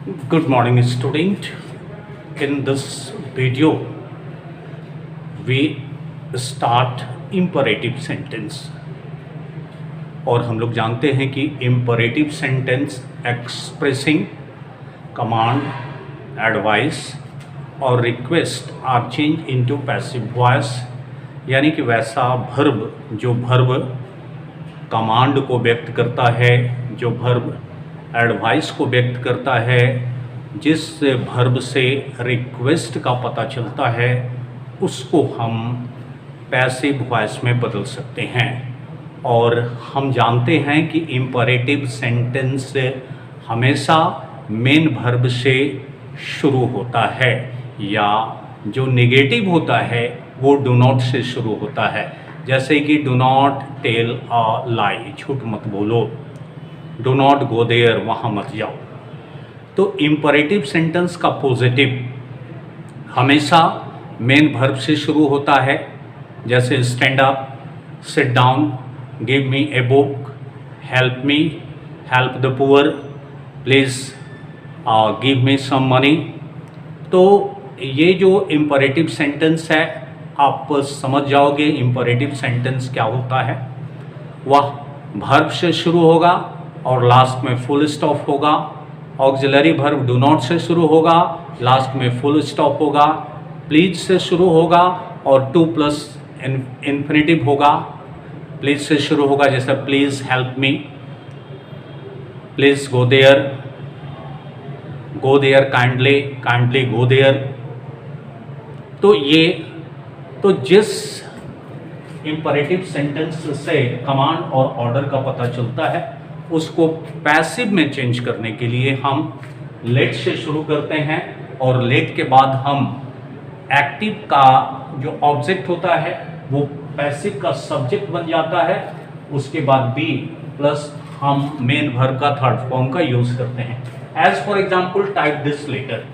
Good morning, student. In this video, we start imperative sentence. और हम लोग जानते हैं कि imperative sentence expressing command, advice और request are changed into passive voice, यानी कि वैसा verb जो verb कमांड को व्यक्त करता है, जो verb एडवाइस को व्यक्त करता है, जिस वर्ब से रिक्वेस्ट का पता चलता है, उसको हम पैसिव वॉइस में बदल सकते हैं। और हम जानते हैं कि इम्परेटिव सेंटेंस हमेशा मेन वर्ब से शुरू होता है, या जो नेगेटिव होता है वो डू नॉट से शुरू होता है। जैसे कि डू नॉट टेल अ लाई, झूठ मत बोलो। डो नॉट गो देयर, वहाँ मत जाओ। तो इम्परेटिव सेंटेंस का पॉजिटिव हमेशा मेन वर्ब से शुरू होता है, जैसे stand up, sit down, give me a book, help me, help the poor, please give me some money. तो ये जो इम्परेटिव सेंटेंस है, आप समझ जाओगे इम्परेटिव सेंटेंस क्या होता है। वह वर्ब से शुरू होगा और लास्ट में फुल स्टॉप होगा। ऑक्सिलरी वर्ब डू नॉट से शुरू होगा, लास्ट में फुल स्टॉप होगा। प्लीज से शुरू होगा और टू प्लस इन्फिनेटिव होगा। प्लीज से शुरू होगा, जैसे please help me, please go there, kindly, kindly go there. तो जिस इम्परेटिव सेंटेंस से कमांड और ऑर्डर का पता चलता है, उसको पैसिव में चेंज करने के लिए हम लेट से शुरू करते हैं, और लेट के बाद हम एक्टिव का जो ऑब्जेक्ट होता है वो पैसिव का सब्जेक्ट बन जाता है। उसके बाद बी प्लस हम मेन वर्ब का थर्ड फॉर्म का यूज करते हैं। As for example type this letter,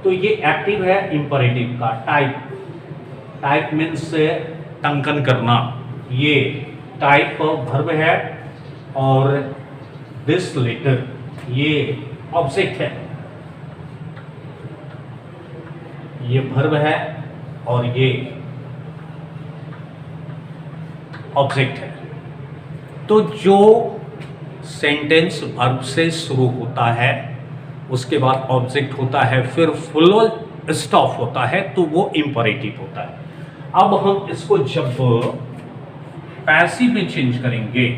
तो ये एक्टिव है इम्परेटिव का। टाइप मीन्स टंकन करना, ये टाइप वर्ब है, और दिस लेटर ये ऑब्जेक्ट है। ये वर्ब है और ये ऑब्जेक्ट है। तो जो सेंटेंस वर्ब से शुरू होता है, उसके बाद ऑब्जेक्ट होता है, फिर फुल स्टॉप होता है, तो वो इम्परेटिव होता है। अब हम इसको जब पैसिव में चेंज करेंगे,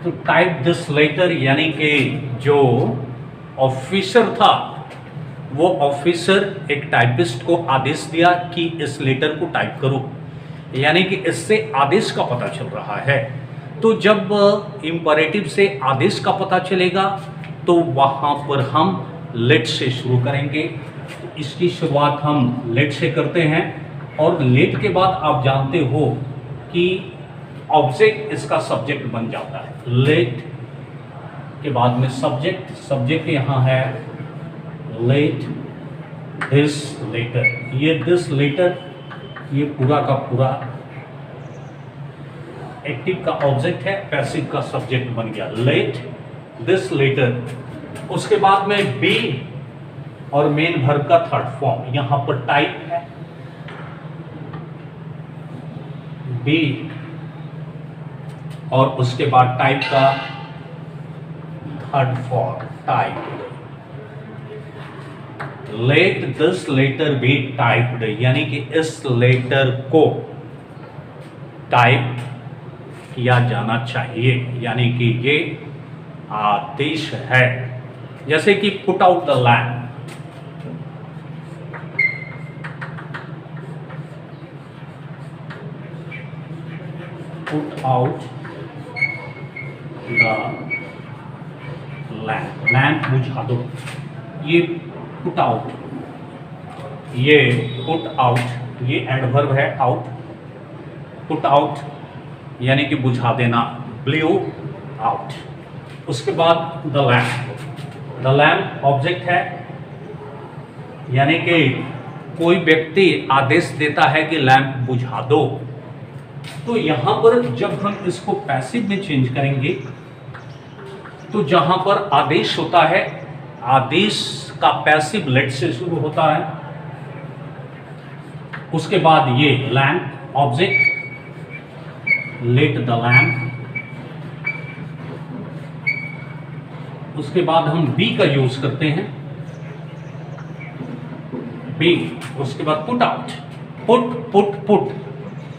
तो टाइप दिस लेटर, यानी कि जो ऑफिसर था, वो ऑफिसर एक टाइपिस्ट को आदेश दिया कि इस लेटर को टाइप करो, यानी कि इससे आदेश का पता चल रहा है। तो जब इम्परेटिव से आदेश का पता चलेगा, तो वहाँ पर हम लेट से शुरू करेंगे। तो इसकी शुरुआत हम लेट से करते हैं, और लेट के बाद आप जानते हो कि ऑब्जेक्ट इसका सब्जेक्ट बन जाता है। लेट के बाद में सब्जेक्ट यहाँ है लेट दिस लेटर। ये दिस लेटर, ये पूरा का पूरा एक्टिव का ऑब्जेक्ट है, पैसिव का सब्जेक्ट बन गया लेट दिस लेटर। उसके बाद में बी और मेन वर्ब का थर्ड फॉर्म, यहां पर टाइप है बी, और उसके बाद टाइप का third form type. Let this letter be typed, यानी कि इस लेटर को टाइप किया जाना चाहिए, यानी कि ये आदेश है। जैसे कि put out the lamp, put out the lamp बुझा दो। ये पुट आउट, ये पुट आउट, ये एडवर्ब है आउट। पुट आउट यानी कि बुझा देना, ब्लू आउट। उसके बाद द लैम्प ऑब्जेक्ट है, यानी कि कोई व्यक्ति आदेश देता है कि लैम्प बुझा दो। तो यहां पर जब हम इसको पैसिव में चेंज करेंगे, तो जहां पर आदेश होता है, आदेश का पैसिव लेट से शुरू होता है, उसके बाद ये lamp object, let the lamp, उसके बाद हम बी का यूज करते हैं, बी, उसके बाद पुट आउट,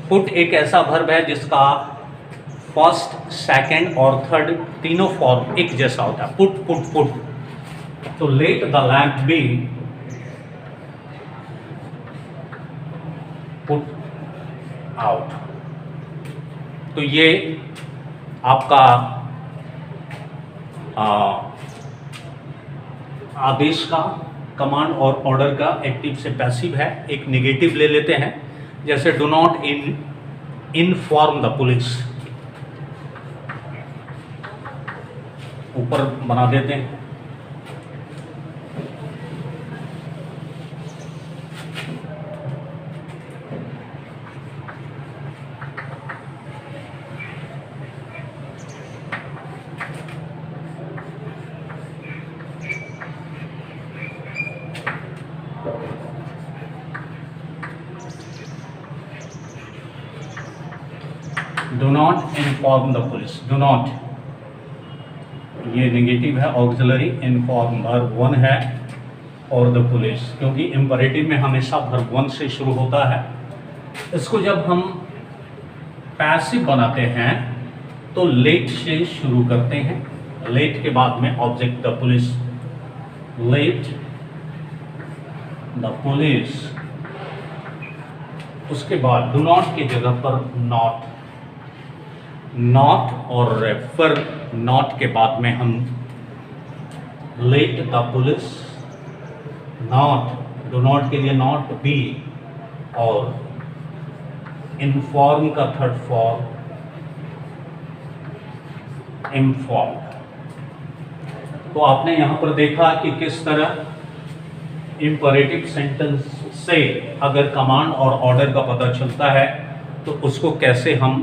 पुट एक ऐसा वर्ब है जिसका फर्स्ट, सेकंड और थर्ड तीनों फॉर्म एक जैसा होता है, पुट। तो let the lamp B put out. तो ये आपका आदेश का, कमांड और ऑर्डर का एक्टिव से पैसिव है। एक नेगेटिव ले लेते हैं, जैसे do not inform the police, ऊपर बना देते हैं। Do not inform the police, do not, ये नेगेटिव है, ऑक्सिलरी, इन्फॉर्म वर्ब 1 है और द पुलिस, क्योंकि इंपरेटिव में हमेशा वर्ब 1 से शुरू होता है। इसको जब हम पैसिव बनाते हैं तो लेट से शुरू करते हैं, लेट के बाद में object the police, let the police, उसके बाद डू नॉट की जगह पर नॉट, नॉट और रेफर, नॉट के बाद में हम let the police, not, do not के लिए नॉट, बी, और इन्फॉर्म का थर्ड फॉर्म इन्फॉर्म। तो आपने यहां पर देखा कि किस तरह इंपरेटिव सेंटेंस से अगर कमांड और ऑर्डर का पता चलता है तो उसको कैसे हम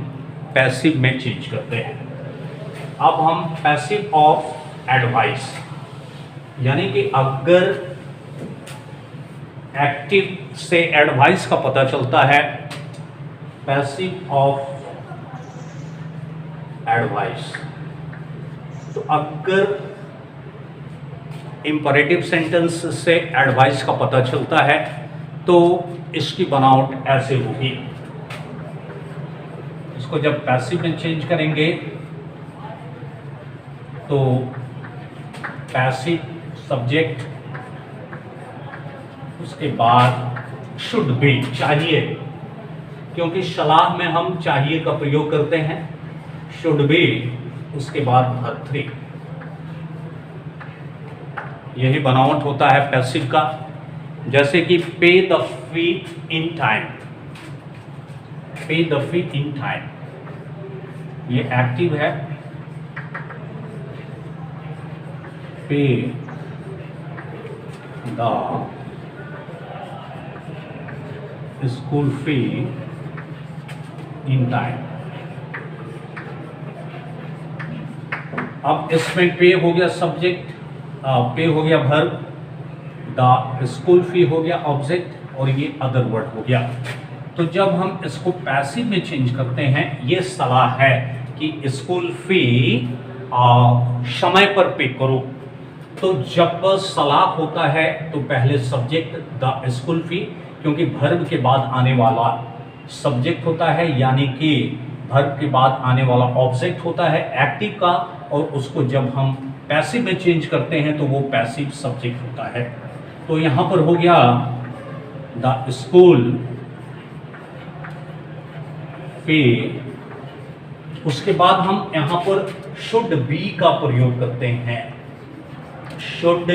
पैसिव में चेंज करते हैं। अब हम पैसिव ऑफ एडवाइस, यानी कि अगर एक्टिव से एडवाइस का पता चलता है, पैसिव ऑफ एडवाइस, तो अगर इंपरेटिव सेंटेंस से एडवाइस का पता चलता है तो इसकी बनावट ऐसे होगी। इसको जब पैसिव में चेंज करेंगे तो पैसिव सब्जेक्ट, उसके बाद शुड बी, चाहिए, क्योंकि सलाह में हम चाहिए का प्रयोग करते हैं, शुड बी, उसके बाद वर्ब 3। यही बनावट होता है पैसिव का। जैसे कि पे द फी इन टाइम, पे द फी इन टाइम, ये एक्टिव है, पे the school fee in time. अब इसमें पे हो गया सब्जेक्ट, पे हो गया वर्ब, द स्कूल फी हो गया ऑब्जेक्ट, और ये अदर वर्ड हो गया। तो जब हम इसको पैसिव में चेंज करते हैं, ये सलाह है कि स्कूल फी समय पर पे करो। तो जब सलाह होता है तो पहले सब्जेक्ट द स्कूल फी, क्योंकि वर्ब के बाद आने वाला सब्जेक्ट होता है, यानी कि वर्ब के बाद आने वाला ऑब्जेक्ट होता है एक्टिव का, और उसको जब हम पैसिव में चेंज करते हैं तो वो पैसिव सब्जेक्ट होता है। तो यहाँ पर हो गया द स्कूल फी, उसके बाद हम यहाँ पर शुड बी का प्रयोग करते हैं, शुड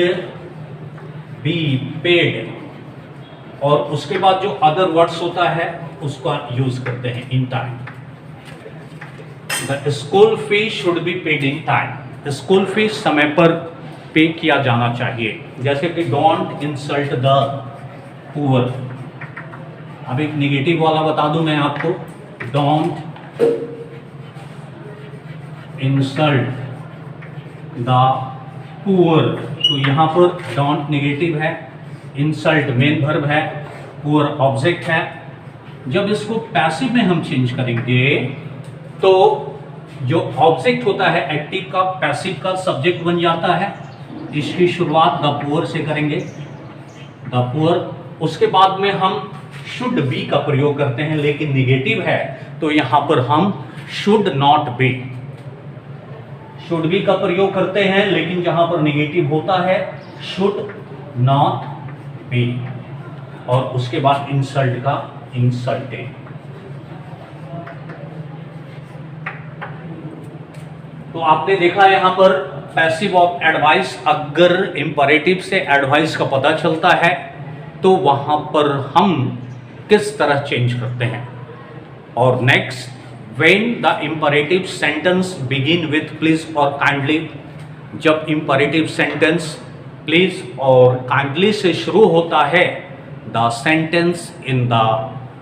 बी पेड, और उसके बाद जो अदर वर्ड्स होता है उसका यूज करते हैं in time. The school fee should be paid in time, school fee समय पर पे किया जाना चाहिए। जैसे कि डोंट इंसल्ट द पुअर, अब एक निगेटिव वाला बता दूं मैं आपको, डोंट इंसल्ट द पुअर। तो यहाँ पर डोंट नेगेटिव है, इंसल्ट मेन वर्ब है, पुअर ऑब्जेक्ट है। जब इसको पैसिव में हम चेंज करेंगे तो जो ऑब्जेक्ट होता है एक्टिव का पैसिव का सब्जेक्ट बन जाता है। इसकी शुरुआत द पुअर से करेंगे, द पुअर। उसके बाद में हम शुड बी का प्रयोग करते हैं, लेकिन निगेटिव है तो यहां पर हम should not be, should be का प्रयोग करते हैं, लेकिन जहां पर निगेटिव होता है शुड नॉट बी। और उसके बाद इंसल्ट का इंसल्टेड। तो आपने देखा यहां पर पैसिव ऑफ एडवाइस, अगर इंपरेटिव से एडवाइस का पता चलता है तो वहां पर हम किस तरह चेंज करते हैं। और next, when the imperative sentence begin with please और काइंडली, जब इंपरेटिव सेंटेंस प्लीज और काइंडली से शुरू होता है, the sentence in the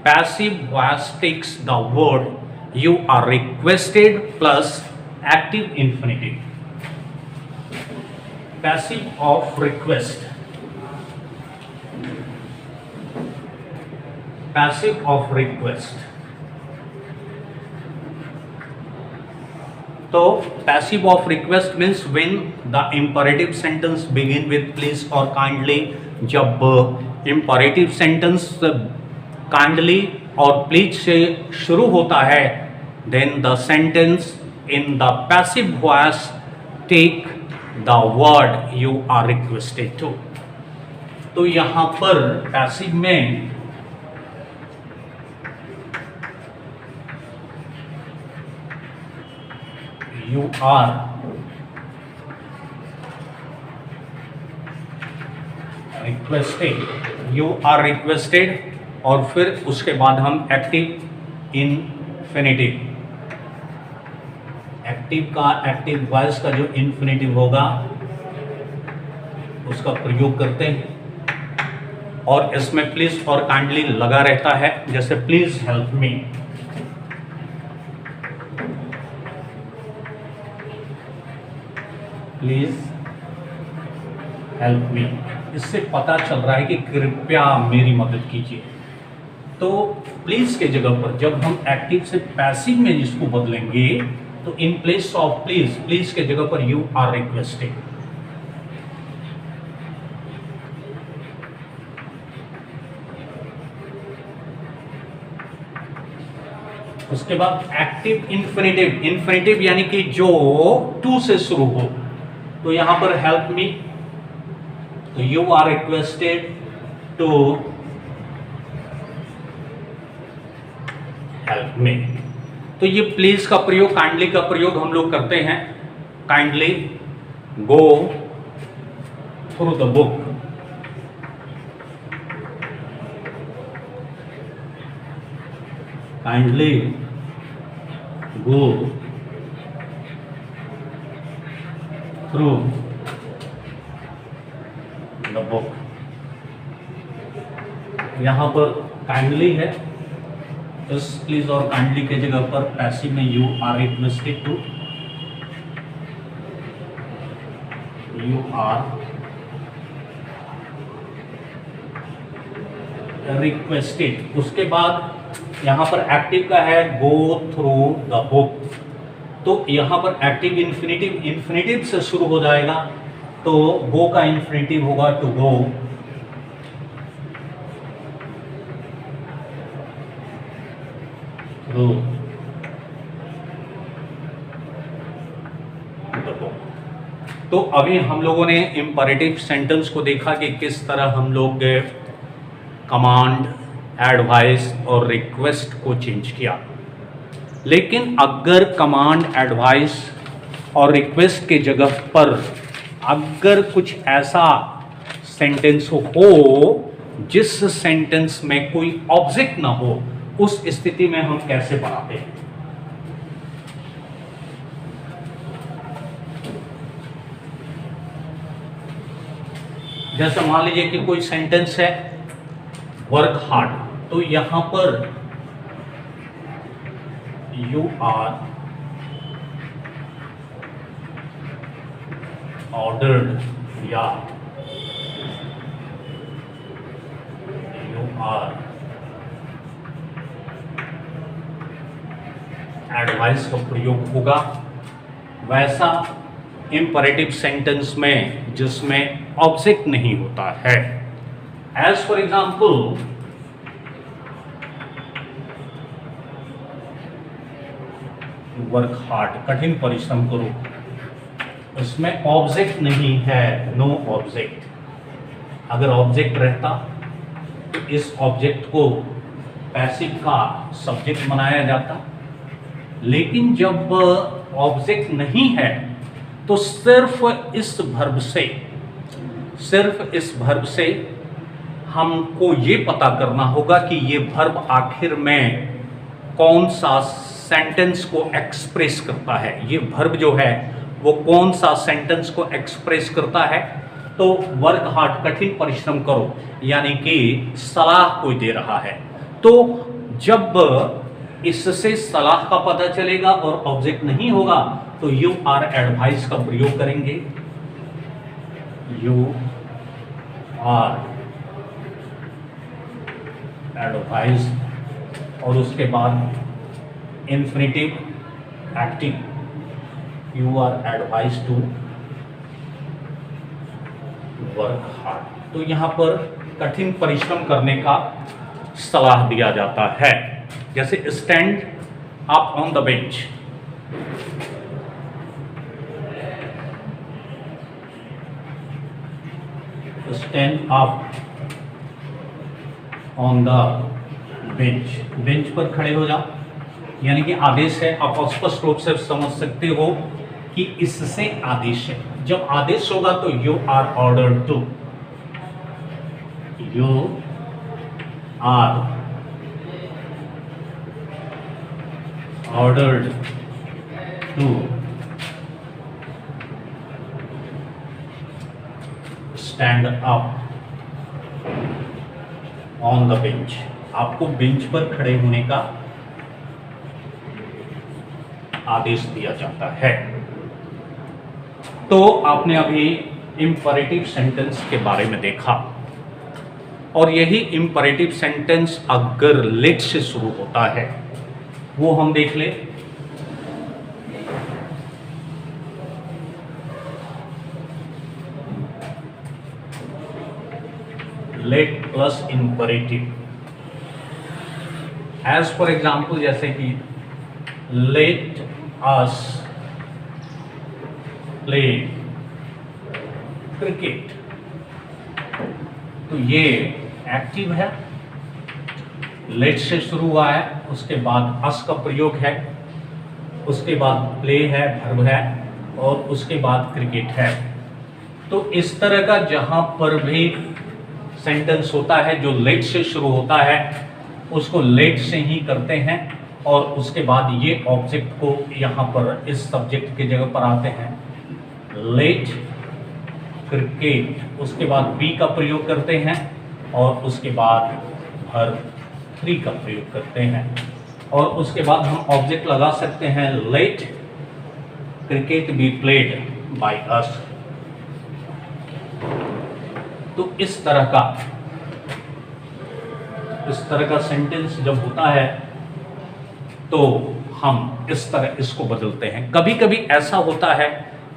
passive voice takes the word you are requested plus active infinitive. Passive of request, passive of request. तो passive of request means when the imperative sentence begin with please और kindly, जब imperative sentence kindly और please से शुरू होता है, then the sentence in the passive voice take the word you are requested to. तो यहां पर पैसिव में you are requested, you are requested, और फिर उसके बाद हम एक्टिव इन्फिनिटिव, एक्टिव वॉइस का जो इन्फिनिटिव होगा उसका प्रयोग करते हैं। और इसमें प्लीज और काइंडली लगा रहता है, जैसे please help me, please help me. इससे पता चल रहा है कि कृपया मेरी मदद कीजिए। तो प्लीज के जगह पर जब हम एक्टिव से पैसिव में जिसको बदलेंगे तो in place of please, please के जगह पर यू आर रिक्वेस्टेड। उसके बाद एक्टिव इन्फिनिटिव, इन्फिनिटिव यानी कि जो टू से शुरू हो, तो यहां पर हेल्प मी, तो you are requested to help me. तो ये प्लीज का प्रयोग, काइंडली का प्रयोग हम लोग करते हैं। Kindly go through the book, kindly go through the book. यहां पर काइंडली है, इस प्लीज और काइंडली के जगह पर पैसिव में you are requested to, you are requested. उसके बाद यहां पर एक्टिव का है गो थ्रू द बुक, तो यहां पर एक्टिव इन्फिनिटिव, इन्फिनिटिव से शुरू हो जाएगा, तो गो का इन्फिनिटिव होगा to go, through the book. तो अभी हम लोगों ने इंपरेटिव सेंटेंस को देखा कि किस तरह हम लोग कमांड, एडवाइस और रिक्वेस्ट को चेंज किया। लेकिन अगर कमांड, एडवाइस और रिक्वेस्ट के जगह पर अगर कुछ ऐसा सेंटेंस हो जिस सेंटेंस में कोई ऑब्जेक्ट ना हो, उस स्थिति में हम कैसे बनाते हैं? जैसे मान लीजिए कि कोई सेंटेंस है वर्क हार्ड, तो यहां पर यू आर ऑर्डर्ड या यू आर एडवाइस का प्रयोग होगा। वैसा इंपरेटिव सेंटेंस में जिसमें ऑब्जेक्ट नहीं होता है। As for example, work hard, कठिन परिश्रम करो, इसमें ऑब्जेक्ट नहीं है, नो ऑब्जेक्ट। अगर ऑब्जेक्ट रहता तो इस ऑब्जेक्ट को पैसिव का सब्जेक्ट बनाया जाता, लेकिन जब ऑब्जेक्ट नहीं है तो सिर्फ इस वर्ब से हमको ये पता करना होगा कि ये वर्ब आखिर में कौन सा सेंटेंस को एक्सप्रेस करता है। ये वर्ब जो है वो कौन सा सेंटेंस को एक्सप्रेस करता है। तो वर्क हार्ड, कठिन परिश्रम करो, यानी कि सलाह कोई दे रहा है। तो जब इससे सलाह का पता चलेगा और ऑब्जेक्ट नहीं होगा तो यू आर एडवाइस का प्रयोग करेंगे। यू आर एडवाइस, और उसके बाद infinitive active, you are advice to work hard. तो यहां पर कठिन परिश्रम करने का सलाह दिया जाता है। जैसे stand up on the bench, stand up on the bench, bench पर खड़े हो जाओ, यानी कि आदेश है। आप स्पष्ट रूप से समझ सकते हो कि इससे आदेश है। जब आदेश होगा तो you are ordered to, you are ordered to stand up on the bench. आपको बेंच पर खड़े होने का आदेश दिया जाता है। तो आपने अभी इंपरेटिव सेंटेंस के बारे में देखा, और यही इंपरेटिव सेंटेंस अगर लेट से शुरू होता है वो हम देख ले। Let plus imperative, as for example, जैसे कि लेट अस प्ले क्रिकेट, तो ये एक्टिव है, लेट से शुरू हुआ है, उसके बाद अस का प्रयोग है, उसके बाद प्ले है, वर्ब है, और उसके बाद क्रिकेट है। तो इस तरह का जहां पर भी सेंटेंस होता है जो लेट से शुरू होता है उसको लेट से ही करते हैं, और उसके बाद ये ऑब्जेक्ट को यहाँ पर इस सब्जेक्ट की जगह पर आते हैं। लेट क्रिकेट, उसके बाद बी का प्रयोग करते हैं, और उसके बाद वर्ब थ्री का प्रयोग करते हैं, और उसके बाद हम ऑब्जेक्ट लगा सकते हैं let cricket be played by us. तो इस तरह का सेंटेंस जब होता है तो हम इस तरह इसको बदलते हैं। कभी कभी ऐसा होता है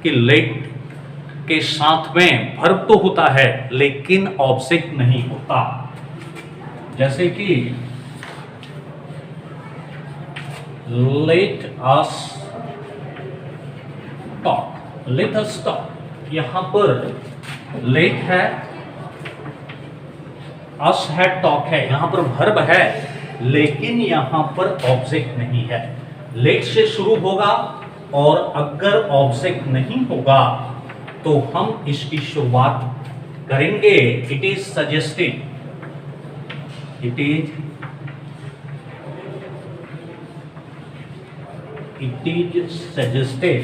कि लेट के साथ में वर्ब तो होता है लेकिन ऑब्जेक्ट नहीं होता। जैसे कि let us talk, let us talk, यहां पर लेट है, अस है, टॉक है, यहां पर वर्ब है लेकिन यहां पर ऑब्जेक्ट नहीं है। लेट से शुरू होगा और अगर ऑब्जेक्ट नहीं होगा तो हम इसकी शुरुआत करेंगे it is suggested, it is suggested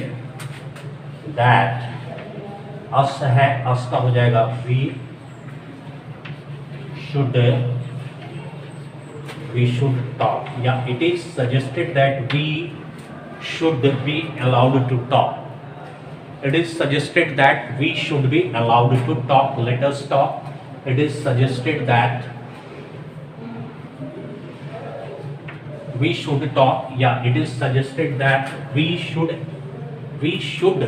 that, us है, अस का हो जाएगा वी शुड टॉक, या it is suggested that we should be allowed to talk. It is suggested that we should be allowed to talk. Let us talk. It is suggested that we should talk. Yeah, it is suggested that we should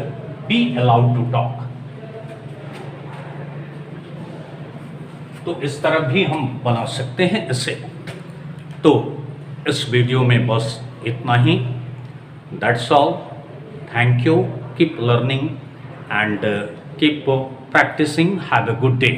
be allowed to talk. तो इस तरह भी हम बना सकते हैं इसे। तो इस वीडियो में बस इतना ही। That's all. Thank you. Keep learning and keep practising. Have a good day.